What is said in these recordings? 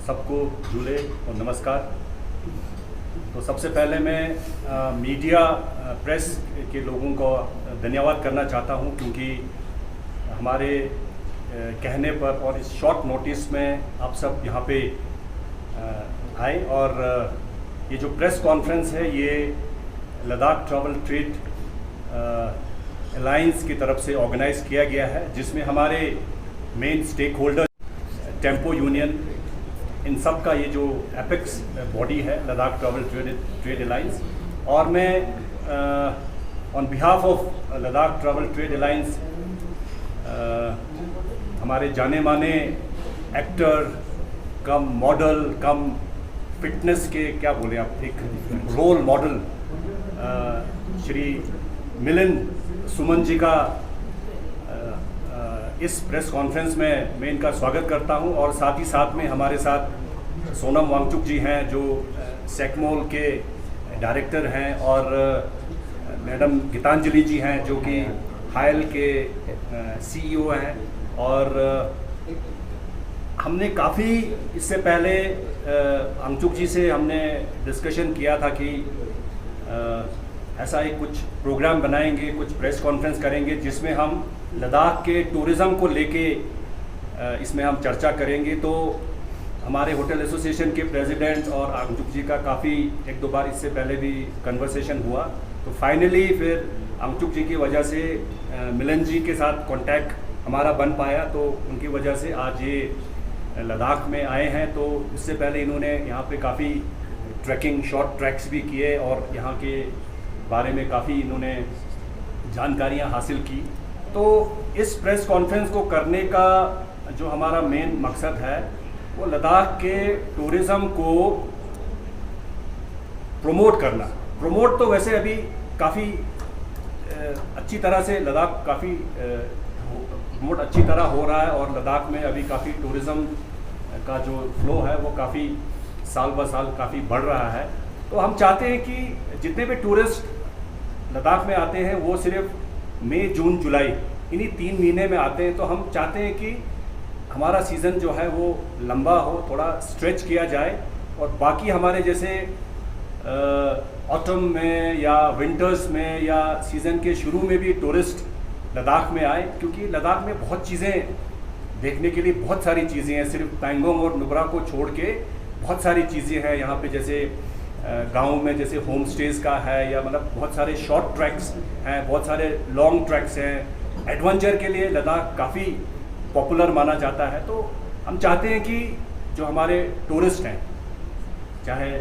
सबको झूले और नमस्कार। तो सबसे पहले मैं मीडिया प्रेस के लोगों को धन्यवाद करना चाहता हूं, क्योंकि हमारे कहने पर और इस शॉर्ट नोटिस में आप सब यहां पे आए। और ये जो प्रेस कॉन्फ्रेंस है ये लद्दाख ट्रैवल ट्रेड अलायंस की तरफ से ऑर्गेनाइज किया गया है, जिसमें हमारे main stakeholder tempo union, इन सब का ये जो एपेक्स बॉडी है लद्दाख ट्रैवल ट्रेड अलायंस। और मैं on behalf of Ladakh travel trade alliance हमारे जाने माने एक्टर कम मॉडल कम फिटनेस के क्या बोले आप, एक रोल मॉडल श्री मिलन सुमन जी का इस प्रेस कॉन्फ्रेंस में मैं इनका स्वागत करता हूं। और साथ ही साथ में हमारे साथ सोनम वांगचुक जी हैं जो सेकमोल के डायरेक्टर हैं, और मैडम गीतांजलि जी हैं जो कि हायल के सीईओ हैं। और हमने काफ़ी इससे पहले वांगचुक जी से हमने डिस्कशन किया था कि ऐसा एक कुछ प्रोग्राम बनाएंगे, कुछ प्रेस कॉन्फ्रेंस करेंगे जिसमें हम लद्दाख के टूरिज़्म को लेके इसमें हम चर्चा करेंगे। तो हमारे होटल एसोसिएशन के प्रेसिडेंट और वांगचुक जी का काफ़ी एक दो बार इससे पहले भी कन्वर्सेशन हुआ। तो फाइनली फिर वांगचुक जी की वजह से मिलन जी के साथ कांटेक्ट हमारा बन पाया, तो उनकी वजह से आज ये लद्दाख में आए हैं। तो इससे पहले इन्होंने यहाँ पे काफ़ी ट्रैकिंग शॉर्ट ट्रैक्स भी किए और यहाँ के बारे में काफ़ी इन्होंने जानकारियाँ हासिल की। तो इस प्रेस कॉन्फ्रेंस को करने का जो हमारा मेन मकसद है वो लद्दाख के टूरिज़्म को प्रमोट करना। प्रमोट तो वैसे अभी काफ़ी अच्छी तरह से लद्दाख काफ़ी प्रमोट अच्छी तरह हो रहा है, और लद्दाख में अभी काफ़ी टूरिज़्म का जो फ्लो है वो काफ़ी साल ब साल काफ़ी बढ़ रहा है। तो हम चाहते हैं कि जितने भी टूरिस्ट लद्दाख में आते हैं वो सिर्फ मई जून जुलाई इन्हीं 3 महीने में आते हैं। तो हम चाहते हैं कि हमारा सीज़न जो है वो लंबा हो, थोड़ा स्ट्रेच किया जाए, और बाकी हमारे जैसे ऑटम में या विंटर्स में या सीज़न के शुरू में भी टूरिस्ट लद्दाख में आए, क्योंकि लद्दाख में बहुत चीज़ें देखने के लिए बहुत सारी चीज़ें हैं। सिर्फ पैंगोंग और नुब्रा को छोड़ के बहुत सारी चीज़ें हैं यहाँ पे, जैसे गाँव में जैसे होम स्टेज का है, या मतलब बहुत सारे शॉर्ट ट्रैक्स हैं, बहुत सारे लॉन्ग ट्रैक्स हैं। एडवेंचर के लिए लद्दाख काफ़ी पॉपुलर माना जाता है। तो हम चाहते हैं कि जो हमारे टूरिस्ट हैं, चाहे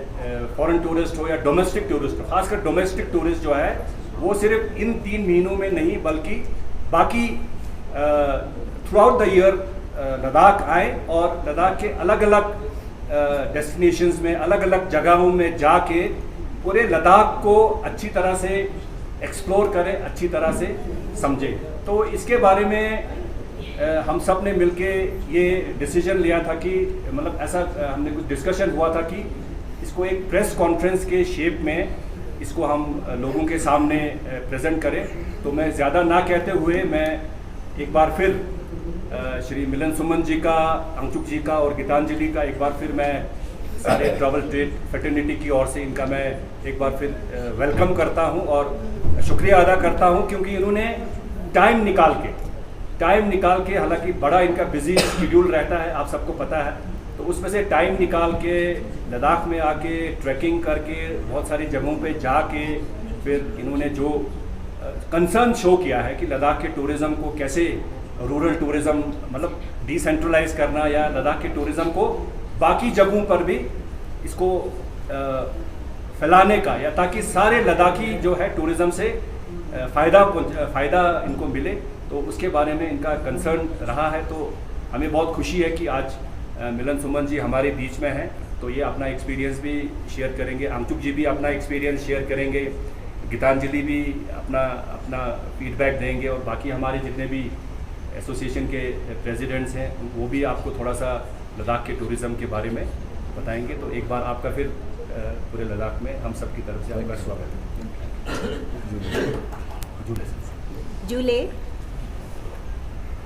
फॉरेन टूरिस्ट हो या डोमेस्टिक टूरिस्ट हो, खासकर डोमेस्टिक टूरिस्ट जो है वो सिर्फ इन 3 महीनों में नहीं बल्कि बाकी through out the year Ladakh आए, और लद्दाख के अलग अलग डेस्टिनेशंस में अलग अलग जगहों में जाके पूरे लद्दाख को अच्छी तरह से एक्सप्लोर करें, अच्छी तरह से समझें। तो इसके बारे में हम सब ने मिलके ये डिसीजन लिया था कि मतलब ऐसा हमने कुछ डिस्कशन हुआ था कि इसको एक प्रेस कॉन्फ्रेंस के शेप में इसको हम लोगों के सामने प्रेजेंट करें। तो मैं ज़्यादा ना कहते हुए मैं एक बार फिर श्री मिलन सुमन जी का, वांगचुक जी का और गीतांजलि का एक बार फिर मैं सारे ट्रैवल ट्रेड फ्रेटर्निटी की ओर से इनका मैं एक बार फिर वेलकम करता हूं और शुक्रिया अदा करता हूं, क्योंकि इन्होंने टाइम निकाल के हालांकि बड़ा इनका बिजी शेड्यूल रहता है, आप सबको पता है, तो उसमें से टाइम निकाल के लद्दाख में आके ट्रैकिंग करके बहुत सारी जगहों पे जाके फिर इन्होंने जो कंसर्न शो किया है कि लद्दाख के टूरिज़्म को कैसे रूरल टूरिज़्म मतलब डिसेंट्रलाइज करना, या लद्दाख के टूरिज़्म को बाकी जगहों पर भी इसको फैलाने का, या ताकि सारे लद्दाखी जो है टूरिज़्म से फ़ायदा इनको मिले, तो उसके बारे में इनका कंसर्न रहा है। तो हमें बहुत खुशी है कि आज मिलन सुमन जी हमारे बीच में हैं, तो ये अपना एक्सपीरियंस भी शेयर करेंगे, वांगचुक जी भी अपना एक्सपीरियंस शेयर करेंगे, गीतांजलि भी अपना फीडबैक देंगे, और बाकी हमारे जितने भी एसोसिएशन के प्रेसिडेंट्स हैं वो भी आपको थोड़ा सा लद्दाख के टूरिज़्म के बारे में बताएंगे। तो एक बार आपका फिर पूरे लद्दाख में हम सब की तरफ से आपका स्वागत है। जूले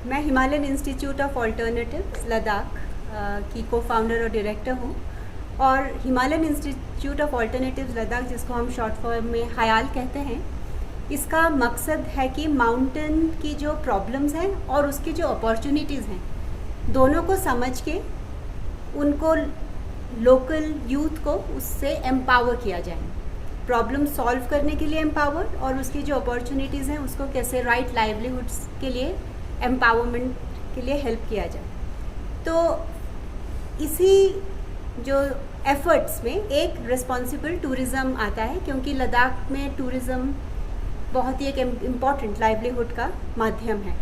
मैं Himalayan institute of alternatives Ladakh की को फाउंडर और डायरेक्टर हूँ, और Himalayan institute of alternatives Ladakh, जिसको हम शॉर्ट फॉर्म में हायाल कहते हैं, इसका मकसद है कि माउंटेन की जो प्रॉब्लम्स हैं और उसकी जो अपॉर्चुनिटीज़ हैं, दोनों को समझ के उनको लोकल यूथ को उससे एम्पावर किया जाए, प्रॉब्लम सॉल्व करने के लिए एम्पावर, और उसकी जो अपॉर्चुनिटीज़ हैं उसको कैसे राइट लाइवलीहुड्स के लिए एम्पावरमेंट के लिए हेल्प किया जाए। तो इसी जो एफर्ट्स में एक रिस्पॉन्सिबल टूरिज़्म आता है, क्योंकि लद्दाख में टूरिज़्म बहुत ही एक इम्पॉर्टेंट लाइवलीहुड का माध्यम है।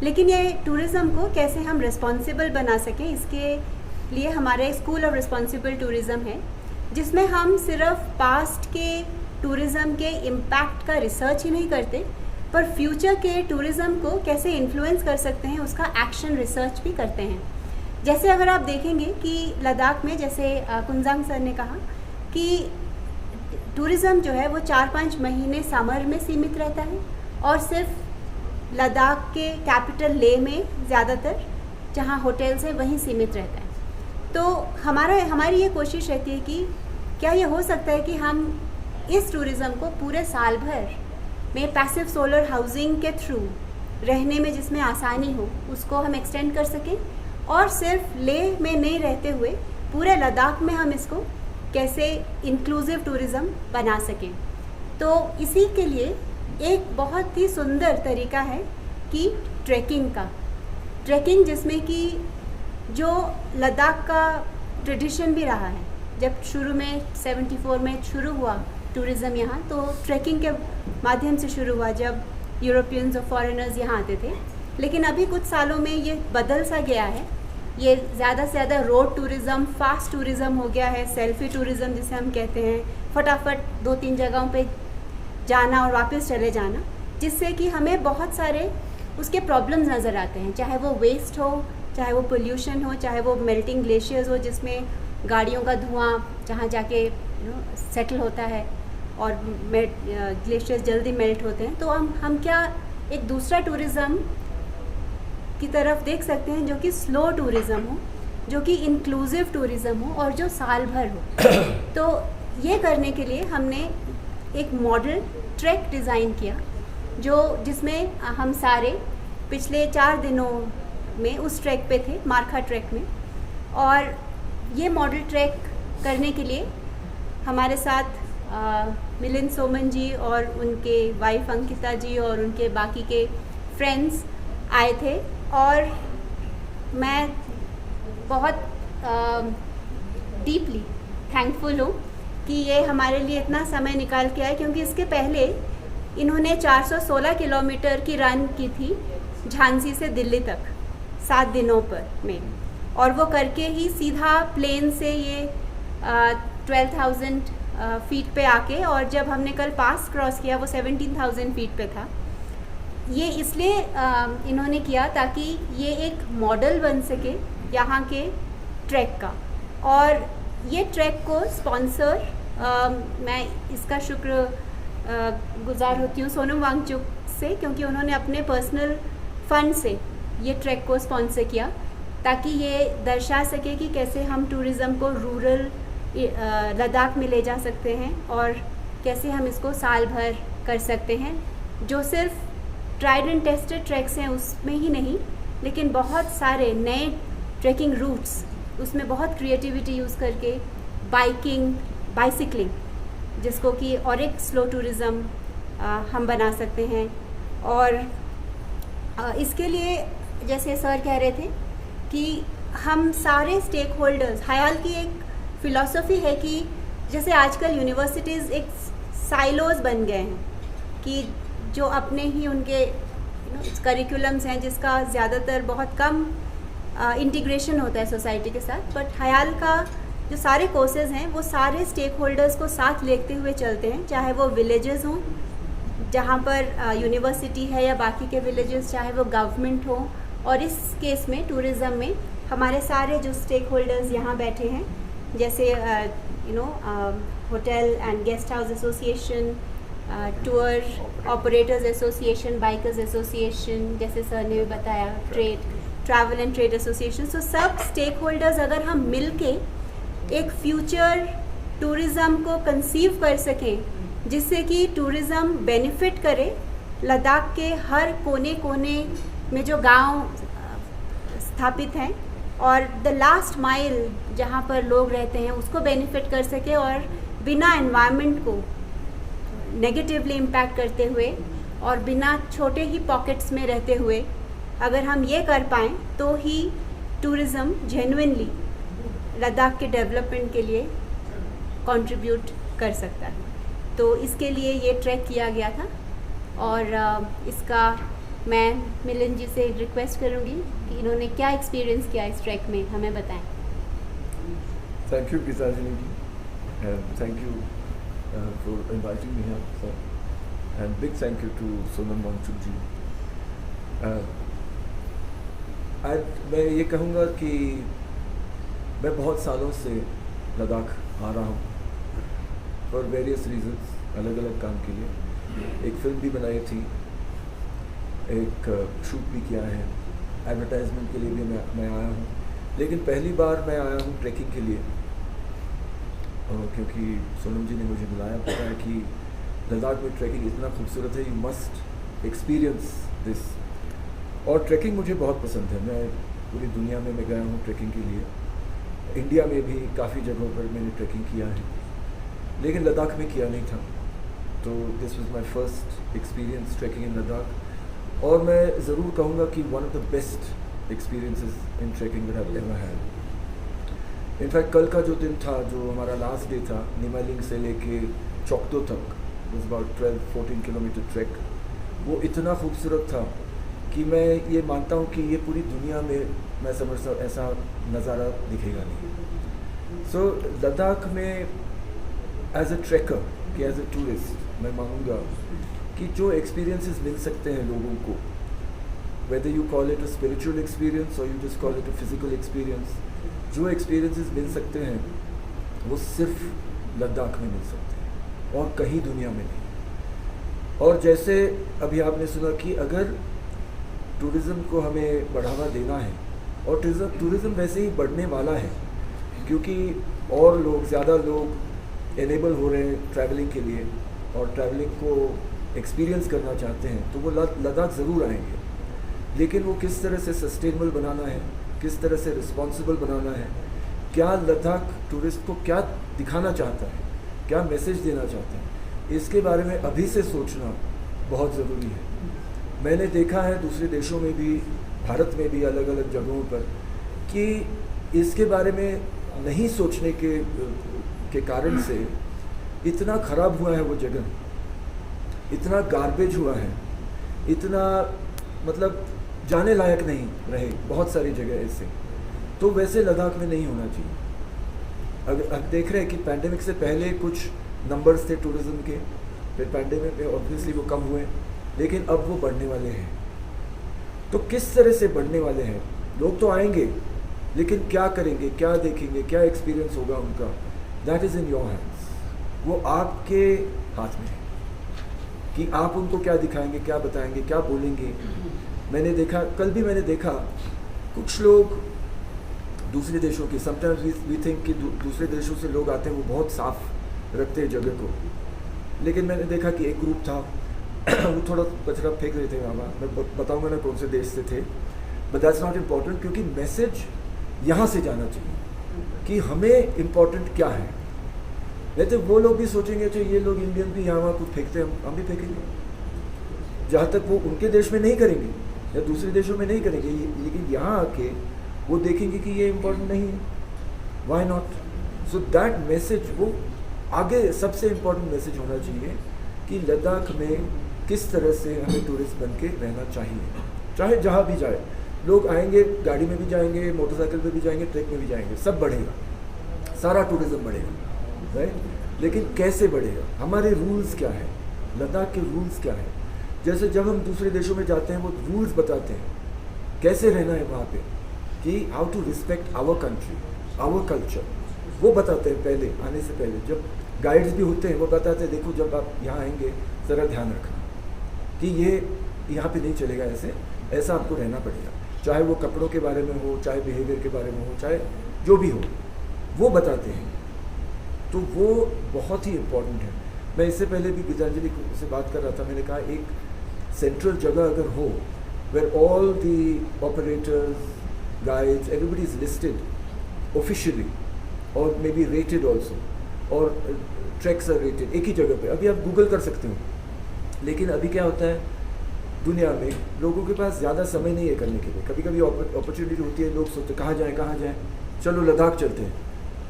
लेकिन ये टूरिज़्म को कैसे हम रिस्पॉन्सिबल बना सकें, इसके लिए हमारे स्कूल ऑफ रिस्पॉन्सिबल टूरिज़्म है, जिसमें हम सिर्फ पास्ट के टूरिज़्म के इम्पैक्ट का रिसर्च ही नहीं करते, पर फ्यूचर के टूरिज़्म को कैसे इन्फ्लुएंस कर सकते हैं उसका एक्शन रिसर्च भी करते हैं। जैसे अगर आप देखेंगे कि लद्दाख में, जैसे कुंजांग सर ने कहा कि टूरिज़्म जो है वो 4-5 महीने समर में सीमित रहता है, और सिर्फ लद्दाख के कैपिटल लेह में ज़्यादातर जहाँ होटल्स हैं वहीं सीमित रहता है। तो हमारी ये कोशिश रहती है कि क्या ये हो सकता है कि हम इस टूरिज़्म को पूरे साल भर में पैसिव सोलर हाउसिंग के थ्रू रहने में जिसमें आसानी हो उसको हम एक्सटेंड कर सकें, और सिर्फ लेह में नहीं रहते हुए पूरे लद्दाख में हम इसको कैसे इंक्लूसिव टूरिज़्म बना सकें। तो इसी के लिए एक बहुत ही सुंदर तरीका है कि ट्रैकिंग जिसमें कि जो लद्दाख का ट्रेडिशन भी रहा है, जब शुरू में 74 में शुरू हुआ टूरिज़्म यहाँ, तो ट्रैकिंग के माध्यम से शुरू हुआ जब यूरोपियंस और फॉरेनर्स यहाँ आते थे। लेकिन अभी कुछ सालों में ये बदल सा गया है, ये ज़्यादा से ज़्यादा रोड टूरिज़्म, फास्ट टूरिज़्म हो गया है, सेल्फी टूरिज़्म जिसे हम कहते हैं, फटाफट 2-3 जगहों पे जाना और वापस चले जाना, जिससे कि हमें बहुत सारे उसके प्रॉब्लम्स नज़र आते हैं, चाहे वो वेस्ट हो, चाहे वो पोल्यूशन हो, चाहे वो मेल्टिंग ग्लेशियर्स हो जिसमें गाड़ियों का धुआं जहाँ जाके सेटल होता है और ग्लेशियर्स जल्दी मेल्ट होते हैं। तो हम क्या एक दूसरा टूरिज़्म की तरफ देख सकते हैं जो कि स्लो टूरिज़्म हो, जो कि इंक्लूसिव टूरिज़्म हो और जो साल भर हो। तो ये करने के लिए हमने एक मॉडल ट्रैक डिज़ाइन किया, जिसमें हम सारे पिछले 4 दिनों में उस ट्रैक पे थे, मारखा ट्रैक में। और ये मॉडल ट्रैक करने के लिए हमारे साथ मिलिंद सोमन जी और उनके वाइफ अंकिता जी और उनके बाकी के फ्रेंड्स आए थे, और मैं बहुत डीपली थैंकफुल हूँ कि ये हमारे लिए इतना समय निकाल के आए, क्योंकि इसके पहले इन्होंने 416 किलोमीटर की रन की थी झांसी से दिल्ली तक 7 दिनों पर में, और वो करके ही सीधा प्लेन से ये 12,000 फीट पे आके, और जब हमने कल पास क्रॉस किया वो 17,000 फीट पे था। ये इसलिए इन्होंने किया ताकि ये एक मॉडल बन सके यहाँ के ट्रैक का। और ये ट्रैक को स्पॉन्सर मैं इसका शुक्र गुज़ार होती हूँ सोनम वांगचुक से, क्योंकि उन्होंने अपने पर्सनल फंड से ये ट्रैक को स्पॉन्सर किया, ताकि ये दर्शा सके कि कैसे हम टूरिज़्म को रूरल लद्दाख में ले जा सकते हैं और कैसे हम इसको साल भर कर सकते हैं। जो सिर्फ ट्राइड एंड टेस्टेड ट्रैक्स हैं उसमें ही नहीं, लेकिन बहुत सारे नए ट्रैकिंग रूट्स, उसमें बहुत क्रिएटिविटी यूज़ करके बाइसिकलिंग, जिसको कि और एक स्लो टूरिज़्म हम बना सकते हैं। और इसके लिए जैसे सर कह रहे थे कि हम सारे स्टेक होल्डर्स, हायाल की एक फ़िलॉसफी है कि जैसे आजकल यूनिवर्सिटीज़ एक साइलोज बन गए हैं कि जो अपने ही उनके करिकुलम्स हैं जिसका ज़्यादातर बहुत कम इंटीग्रेशन होता है सोसाइटी के साथ, बट हायाल का जो सारे कोर्सेज हैं वो सारे स्टेक होल्डर्स को साथ लेते हुए चलते हैं, चाहे वो विलेजेस हों जहाँ पर यूनिवर्सिटी है या बाकी के विलेजेस, चाहे वो गवर्नमेंट हो। और इस केस में टूरिज़्म में हमारे सारे जो स्टेक होल्डर्स यहाँ बैठे हैं, जैसे hotel and guest house association, tour operators association, bikers association, जैसे सर ने भी बताया, trade, travel and trade association, तो सब स्टेक होल्डर्स अगर हम मिल के एक फ्यूचर टूरिज़्म को कंसीव कर सकें जिससे कि टूरिज़्म बेनिफिट करे, लद्दाख के हर कोने कोने में जो गांव स्थापित हैं और द लास्ट माइल जहां पर लोग रहते हैं उसको बेनिफिट कर सके और बिना एनवायरनमेंट को नेगेटिवली इम्पैक्ट करते हुए और बिना छोटे ही पॉकेट्स में रहते हुए अगर हम ये कर पाएँ तो ही टूरिज़्म जेन्युइनली लद्दाख के डेवलपमेंट के लिए कंट्रीब्यूट कर सकता है। तो इसके लिए ये ट्रैक किया गया था और इसका मैं मिलन जी से रिक्वेस्ट करूंगी कि इन्होंने क्या एक्सपीरियंस किया इस ट्रैक में, हमें बताएं। Thank you Geetanjali ji, and thank you for inviting me here sir, and big thank you to Sonam Wangchuk ji. आज मैं ये कहूँगा कि मैं बहुत सालों से लद्दाख आ रहा हूँ फॉर वेरियस रीजंस, अलग अलग काम के लिए। एक फिल्म भी बनाई थी, एक शूट भी किया है, एडवर्टाइजमेंट के लिए भी मैं आया हूँ, लेकिन पहली बार मैं आया हूँ ट्रैकिंग के लिए क्योंकि सोनम जी ने मुझे बुलाया। पता है कि लद्दाख में ट्रैकिंग इतना खूबसूरत है, यू मस्ट एक्सपीरियंस दिस। और ट्रैकिंग मुझे बहुत पसंद है, मैं पूरी दुनिया में मैं गया हूँ ट्रैकिंग के लिए, इंडिया में भी काफ़ी जगहों पर मैंने ट्रैकिंग किया है, लेकिन लद्दाख में किया नहीं था। तो this was my first experience trekking in Ladakh, और मैं ज़रूर कहूँगा कि one of the best experiences in trekking that I ever had. In fact कल का जो दिन था, जो हमारा लास्ट डे था, निमालिंग से लेके चौकदो तक, वाज अबाउट 12-14 किलोमीटर ट्रैक, वो इतना खूबसूरत था कि मैं ये मानता हूँ कि ये पूरी दुनिया में मैं समझता हूँ ऐसा नज़ारा दिखेगा नहीं। सो लद्दाख में एज अ ट्रैकर कि एज अ टूरिस्ट मैं मानूंगा कि जो एक्सपीरियंसेस मिल सकते हैं लोगों को, whether you call it a spiritual experience और you just call it a physical experience, जो एक्सपीरियंसेस मिल सकते हैं वो सिर्फ लद्दाख में मिल सकते हैं और कहीं दुनिया में नहीं। और जैसे अभी आपने सुना कि अगर टूरिज़्म को हमें बढ़ावा देना है, और टूरिज़्म वैसे ही बढ़ने वाला है क्योंकि और लोग, ज़्यादा लोग एनेबल हो रहे हैं ट्रैवलिंग के लिए और ट्रैवलिंग को एक्सपीरियंस करना चाहते हैं, तो वो लद्दाख ज़रूर आएंगे। लेकिन वो किस तरह से सस्टेनेबल बनाना है, किस तरह से रिस्पॉन्सिबल बनाना है, क्या लद्दाख टूरिस्ट को क्या दिखाना चाहता है, क्या मैसेज देना चाहता है, इसके बारे में अभी से सोचना बहुत ज़रूरी है। मैंने देखा है दूसरे देशों में भी, भारत में भी, अलग अलग जगहों पर कि इसके बारे में नहीं सोचने के कारण से इतना ख़राब हुआ है वो जगह, इतना गार्बेज हुआ है, इतना मतलब जाने लायक नहीं रहे बहुत सारी जगह ऐसे। तो वैसे लद्दाख में नहीं होना चाहिए। अगर अब देख रहे हैं कि पैंडेमिक से पहले कुछ नंबर्स थे टूरिज़्म के, फिर पैंडेमिक में ऑब्वियसली वो कम हुए, लेकिन अब वो बढ़ने वाले हैं। तो किस तरह से बढ़ने वाले हैं? लोग तो आएंगे, लेकिन क्या करेंगे, क्या देखेंगे, क्या एक्सपीरियंस होगा उनका, that is in your hands. वो आपके हाथ में है कि आप उनको क्या दिखाएंगे, क्या बताएंगे, क्या बोलेंगे। मैंने देखा, कल भी मैंने देखा कुछ लोग दूसरे देशों के, समटाइम्स वी थिंक कि दूसरे देशों से लोग आते हैं, वो बहुत साफ रखते हैं जगह को, लेकिन मैंने देखा कि एक ग्रुप था वो थोड़ा कचरा फेंक रहे थे वहाँ। मैं बताऊँगा ना कौन से देश से थे, बट दैट्स नॉट इम्पॉर्टेंट, क्योंकि मैसेज यहाँ से जाना चाहिए कि हमें इम्पोर्टेंट क्या है। नहीं तो वो लोग भी सोचेंगे कि ये लोग इंडियन भी यहाँ वहाँ कुछ फेंकते हैं, हम भी फेंकेंगे। जहाँ तक वो उनके देश में नहीं करेंगे या दूसरे देशों में नहीं करेंगे, लेकिन यहाँ आके वो देखेंगे कि ये इम्पोर्टेंट नहीं है, why not. So that message, वो आगे सबसे इम्पोर्टेंट मैसेज होना चाहिए कि लद्दाख में किस तरह से हमें टूरिस्ट बन के रहना चाहिए। चाहे जहाँ भी जाए, लोग आएंगे, गाड़ी में भी जाएंगे, मोटरसाइकिल पे भी जाएंगे, ट्रक में भी जाएंगे, सब बढ़ेगा, सारा टूरिज़्म बढ़ेगा, राइट। लेकिन कैसे बढ़ेगा, हमारे रूल्स क्या है, लद्दाख के रूल्स क्या है। जैसे जब हम दूसरे देशों में जाते हैं, वो रूल्स बताते हैं कैसे रहना है वहाँ पे, कि how to respect our country, our culture, वो बताते हैं पहले आने से पहले। जब गाइड्स भी होते हैं वो बताते हैं, देखो जब आप यहाँ आएंगे ज़रा ध्यान रखना कि ये यहाँ पे नहीं चलेगा, ऐसे ऐसा आपको रहना पड़ेगा। चाहे वो कपड़ों के बारे में हो, चाहे बिहेवियर के बारे में हो, चाहे जो भी हो, वो बताते हैं। तो वो बहुत ही इम्पोर्टेंट है। मैं इससे पहले भी गीतांजलि से बात कर रहा था, मैंने कहा एक सेंट्रल जगह अगर हो where all the operators, guides, everybody is listed officially और मे बी रेटेड ऑल्सो, और ट्रैक्स आर रेटेड एक ही जगह पे। अभी आप गूगल कर सकते हो, लेकिन अभी क्या होता है दुनिया में, लोगों के पास ज़्यादा समय नहीं है करने के लिए। कभी कभी अपॉर्चुनिटी होती है, लोग सोचते कहाँ जाएं, चलो लद्दाख चलते हैं।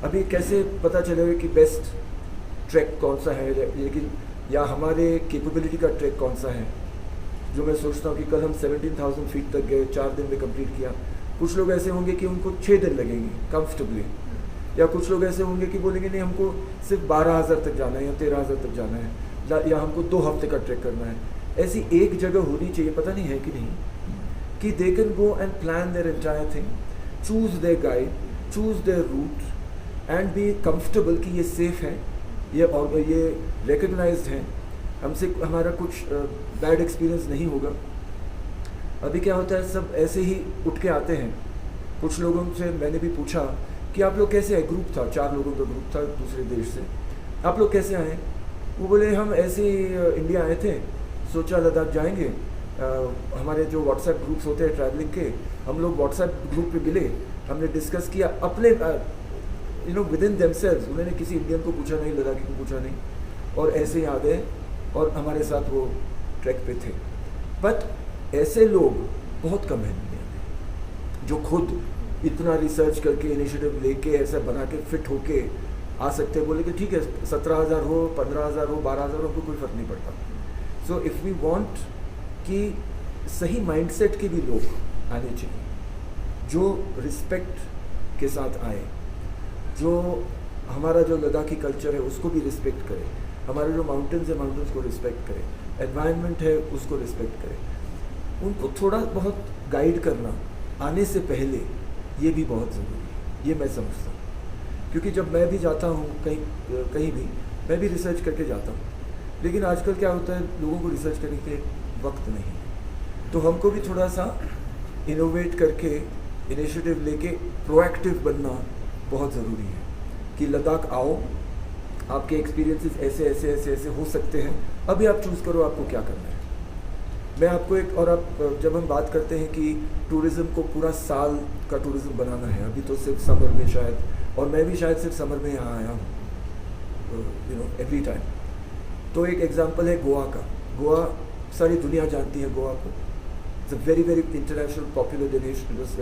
अभी कैसे पता चलेगा कि बेस्ट ट्रैक कौन सा है, लेकिन या हमारे कैपेबिलिटी का ट्रैक कौन सा है। जो मैं सोचता हूँ कि कल हम 17,000 फीट तक गए, 4 दिन में कंप्लीट किया। कुछ लोग ऐसे होंगे कि उनको 6 दिन लगेंगे कंफर्टेबली, या कुछ लोग ऐसे होंगे कि बोलेंगे नहीं हमको सिर्फ 12,000 तक जाना है या 13,000 तक जाना है, या हमको 2 हफ्ते का ट्रैक करना है। ऐसी एक जगह होनी चाहिए, पता नहीं है कि नहीं, कि they can go and plan their entire thing, choose their guide, choose their route and be comfortable कि ये सेफ है, ये रिकग्नाइज्ड है, हमसे हमारा कुछ बैड एक्सपीरियंस नहीं होगा। अभी क्या होता है, सब ऐसे ही उठ के आते हैं। कुछ लोगों से मैंने भी पूछा कि आप लोग कैसे आए, ग्रुप था, 4 लोगों का ग्रुप था दूसरे देश से, आप लोग कैसे आए? वो बोले हम ऐसे ही इंडिया आए थे, सोचा लद्दाख जाएंगे। हमारे जो व्हाट्सएप ग्रुप्स होते हैं ट्रैवलिंग के, हम लोग व्हाट्सएप ग्रुप पे मिले, हमने डिस्कस किया अपने विद इन देमसेल्व्स। उन्होंने किसी इंडियन को पूछा नहीं, लद्दाखी को पूछा नहीं, और ऐसे ही आ गए और हमारे साथ वो ट्रैक पे थे। बट ऐसे लोग बहुत कम हैं दुनिया में जो खुद इतना रिसर्च करके इनिशिएटिव लेके ऐसा बना के फिट होके आ सकते हैं। बोले कि ठीक है 17,000 हो, 15,000 हो, 12,000 हो, हमको कोई फर्क नहीं पड़ता। सो इफ़ वी वांट कि सही माइंडसेट के भी लोग आने चाहिए, जो रिस्पेक्ट के साथ आए, जो हमारा जो लद्दाखी कल्चर है उसको भी रिस्पेक्ट करे, हमारे जो माउंटेन्स है माउंटेन्स को रिस्पेक्ट करे, एनवायरनमेंट है उसको रिस्पेक्ट करे। उनको थोड़ा बहुत गाइड करना आने से पहले ये भी बहुत ज़रूरी है, ये मैं समझता हूँ। क्योंकि जब मैं भी जाता हूँ कहीं भी, मैं भी रिसर्च करके जाता हूँ, लेकिन आजकल क्या होता है, लोगों को रिसर्च करने के वक्त नहीं है। तो हमको भी थोड़ा सा इनोवेट करके, इनिशिएटिव लेके प्रोएक्टिव बनना बहुत ज़रूरी है कि लद्दाख आओ, आपके एक्सपीरियंसेस ऐसे ऐसे ऐसे ऐसे हो सकते हैं, अभी आप चूज़ करो आपको क्या करना है। मैं आपको एक और, आप जब हम बात करते हैं कि टूरिज़्म को पूरा साल का टूरिज़्म बनाना है, अभी तो सिर्फ समर में शायद, और मैं भी शायद सिर्फ समर में यहाँ आया हूँ एवरी टाइम। तो एक एग्जांपल है गोवा का। गोवा सारी दुनिया जानती है गोवा को, it's a very very international popular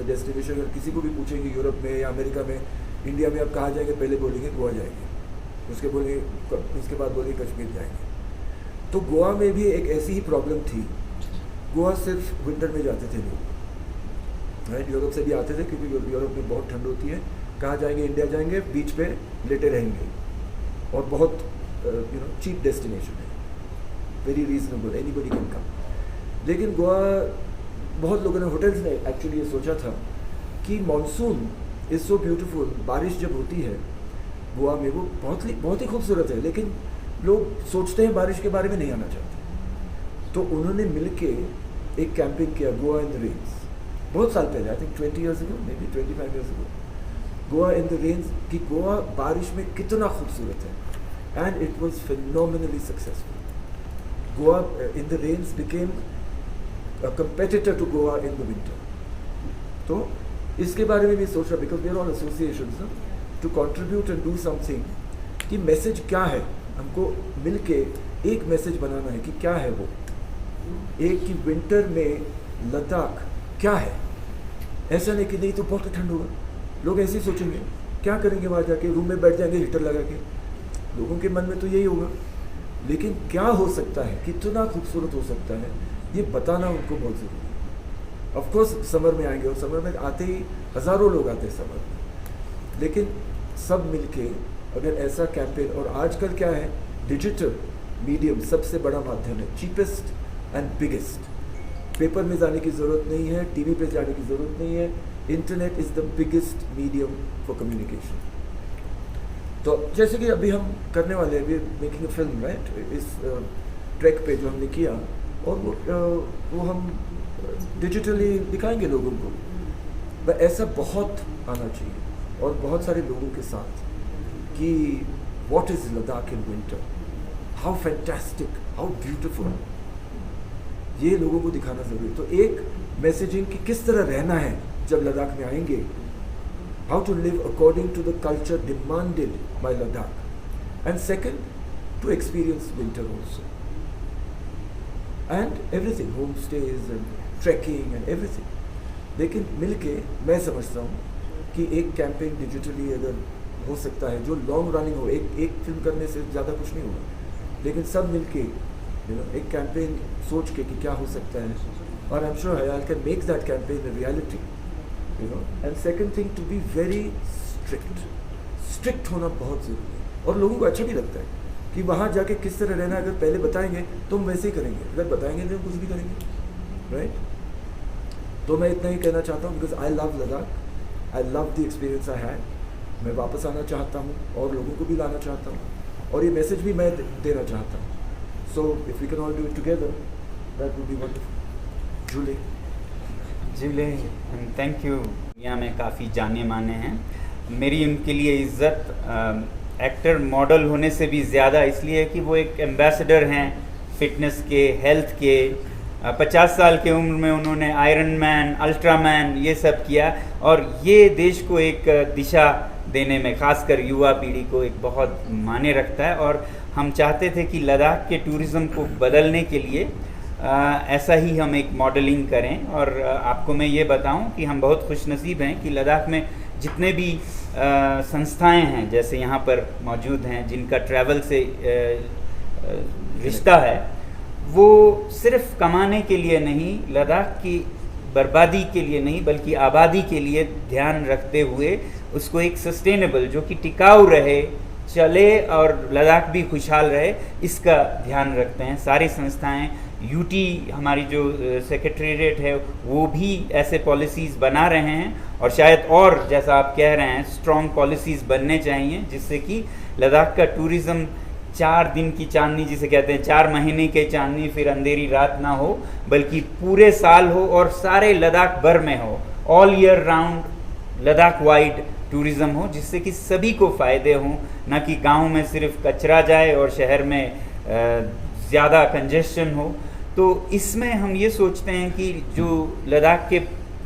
destination. अगर किसी को भी पूछेंगे यूरोप में या अमेरिका में, इंडिया में आप कहाँ जाएंगे, पहले बोलेंगे गोवा जाएंगे, उसके बाद बोलेंगे कश्मीर जाएंगे। तो गोवा में भी एक ऐसी ही प्रॉब्लम थी। गोवा सिर्फ विंटर में जाते थे लोग, राइट, यूरोप से भी आते थे क्योंकि यूरोप में बहुत ठंड होती है। कहाँ जाएंगे, इंडिया जाएंगे, बीच पे लेटे रहेंगे, और बहुत चीप डेस्टिनेशन है, very reasonable, anybody can come. लेकिन गोवा, बहुत लोगों ने, होटल्स ने एक्चुअली ये सोचा था कि मानसून इज़ सो ब्यूटीफुल, बारिश जब होती है गोवा में वो बहुत ही खूबसूरत है, लेकिन लोग सोचते हैं बारिश के बारे में नहीं आना चाहते। तो उन्होंने मिलके एक कैंपिंग किया, गोवा इन द रेन्स, बहुत साल पहले, I think 20 years ago, may be 25 years ago, Goa in the rains, कि गोवा बारिश में कितना खूबसूरत है, and it was phenomenally successful. Goa in the rains became a competitor to Goa in the winter. तो इसके बारे में भी सोचा, because we are all associations, to contribute and do something, कि मैसेज क्या है, हमको मिलके एक मैसेज बनाना है कि क्या है वो, एक कि विंटर में लद्दाख क्या है। ऐसा नहीं कि नहीं तो बहुत ठंड होगा, लोग ऐसे ही सोचेंगे, क्या करेंगे वहाँ जाके, रूम में बैठ जाएंगे हीटर लगा के, लोगों के मन में तो यही होगा। लेकिन क्या हो सकता है, कितना खूबसूरत हो सकता है, ये बताना उनको बहुत ज़रूरी है। ऑफकोर्स समर में आएंगे, और समर में आते ही हज़ारों लोग आते हैं समर में, लेकिन सब मिलके अगर ऐसा कैंपेन, और आजकल क्या है, डिजिटल मीडियम सबसे बड़ा माध्यम है, चीपेस्ट एंड बिगेस्ट। पेपर में जाने की ज़रूरत नहीं है, टीवी पे जाने की ज़रूरत नहीं है, internet is the biggest medium for communication. तो जैसे कि अभी हम करने वाले हैं, we making a film, right, इस ट्रैक पे जो हमने किया, और वो हम डिजिटली दिखाएंगे लोगों को, पर ऐसा बहुत आना चाहिए और बहुत सारे लोगों के साथ कि what is Ladakh in winter, how fantastic, how beautiful, ये लोगों को दिखाना ज़रूरी है। तो एक मैसेजिंग कि किस तरह रहना है जब लद्दाख में आएंगे, how to live according to the culture demanded by Ladakh, and second to experience winter also and everything, home stays and trekking and everything. लेकिन मिलके मैं समझता हूँ कि एक कैंपेन डिजिटली अगर हो सकता है जो लॉन्ग रनिंग हो, एक फिल्म करने से ज़्यादा कुछ नहीं होगा, लेकिन सब मिलके एक कैंपेन सोच के कि क्या हो सकता है, और आई एम श्योर हयाल can make that campaign a reality, and second thing to be very strict होना बहुत ज़रूरी है। और लोगों को अच्छा भी लगता है कि वहाँ जाके किस तरह रहना, अगर पहले बताएंगे तो हम वैसे ही करेंगे, अगर बताएंगे तो हम कुछ भी करेंगे, राइट। तो मैं इतना ही कहना चाहता हूँ, because I love Ladakh, I love the experience I had, मैं वापस आना चाहता हूँ और लोगों को भी लाना चाहता हूँ, और ये मैसेज भी मैं देना चाहता हूँ। So if we can all do it together that would be wonderful. जूले थैंक यू। दुनिया में काफ़ी जाने माने हैं, मेरी उनके लिए इज़्ज़त एक्टर मॉडल होने से भी ज़्यादा इसलिए है कि वो एक एम्बेसडर हैं फिटनेस के, हेल्थ के। 50 साल की उम्र में उन्होंने आयरन मैन, अल्ट्रामैन ये सब किया, और ये देश को एक दिशा देने में, खासकर युवा पीढ़ी को, एक बहुत मायने रखता है। और हम चाहते थे कि लद्दाख के टूरिज़्म को बदलने के लिए ऐसा ही हम एक मॉडलिंग करें। और आपको मैं ये बताऊं कि हम बहुत खुशनसीब हैं कि लद्दाख में जितने भी संस्थाएं हैं जैसे यहाँ पर मौजूद हैं, जिनका ट्रैवल से रिश्ता है, वो सिर्फ कमाने के लिए नहीं, लद्दाख की बर्बादी के लिए नहीं, बल्कि आबादी के लिए ध्यान रखते हुए उसको एक सस्टेनेबल, जो कि टिकाऊ रहे, चले और लद्दाख भी खुशहाल रहे, इसका ध्यान रखते हैं सारी संस्थाएं। यूटी हमारी जो सेक्रेटरीट है वो भी ऐसे पॉलिसीज़ बना रहे हैं, और शायद और जैसा आप कह रहे हैं स्ट्रॉन्ग पॉलिसीज़ बनने चाहिए, जिससे कि लद्दाख का टूरिज़्म 4 दिन की चांदनी जिसे कहते हैं, 4 महीने के चांदनी फिर अंधेरी रात ना हो, बल्कि पूरे साल हो और सारे लद्दाख भर में हो, all year round Ladakh wide tourism हो, जिससे कि सभी को फ़ायदे हों, ना कि गांव में सिर्फ कचरा जाए और शहर में ज़्यादा कंजेशन हो। तो इसमें हम ये सोचते हैं कि जो लद्दाख के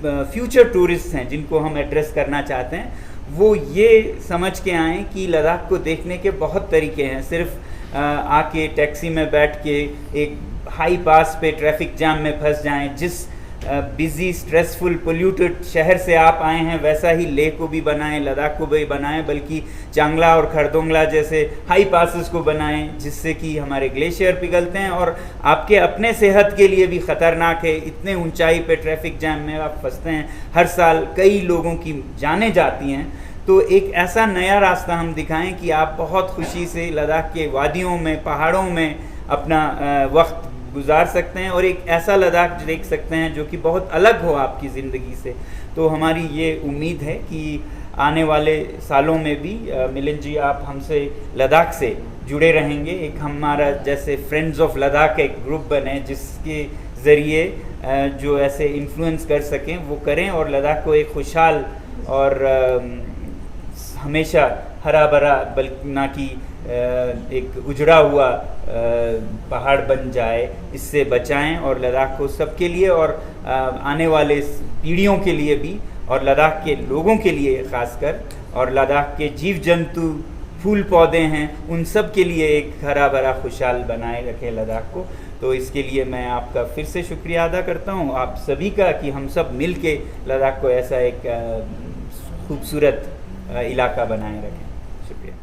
फ्यूचर टूरिस्ट हैं जिनको हम एड्रेस करना चाहते हैं, वो ये समझ के आएँ कि लद्दाख को देखने के बहुत तरीके हैं। सिर्फ आके टैक्सी में बैठ के एक हाई पास पे ट्रैफिक जाम में फंस जाएं, जिस बिज़ी स्ट्रेसफुल पोल्यूटेड शहर से आप आए हैं वैसा ही लेह को भी बनाएं, लद्दाख को भी बनाएं, बल्कि चांगला और खरदोंगला जैसे हाई पासेस को बनाएं, जिससे कि हमारे ग्लेशियर पिघलते हैं और आपके अपने सेहत के लिए भी ख़तरनाक है। इतने ऊंचाई पे ट्रैफिक जैम में आप फंसते हैं, हर साल कई लोगों की जानें जाती हैं। तो एक ऐसा नया रास्ता हम दिखाएं कि आप बहुत खुशी से लद्दाख के वादियों में, पहाड़ों में अपना वक्त गुजार सकते हैं, और एक ऐसा लद्दाख देख सकते हैं जो कि बहुत अलग हो आपकी ज़िंदगी से। तो हमारी ये उम्मीद है कि आने वाले सालों में भी मिलिंद जी आप हमसे लद्दाख से जुड़े रहेंगे। एक हमारा जैसे फ्रेंड्स ऑफ लद्दाख एक ग्रुप बने, जिसके ज़रिए जो ऐसे इन्फ्लुएंस कर सकें वो करें, और लद्दाख को एक खुशहाल और हमेशा हरा भरा, बल्कि ना कि एक उजड़ा हुआ पहाड़ बन जाए, इससे बचाएं, और लद्दाख को सबके लिए और आने वाले पीढ़ियों के लिए भी, और लद्दाख के लोगों के लिए ख़ासकर, और लद्दाख के जीव जंतु, फूल पौधे हैं, उन सब के लिए एक हरा भरा खुशहाल बनाए रखें लद्दाख को। तो इसके लिए मैं आपका फिर से शुक्रिया अदा करता हूँ, आप सभी का, कि हम सब मिल के लद्दाख को ऐसा एक खूबसूरत इलाका बनाए रखें। शुक्रिया।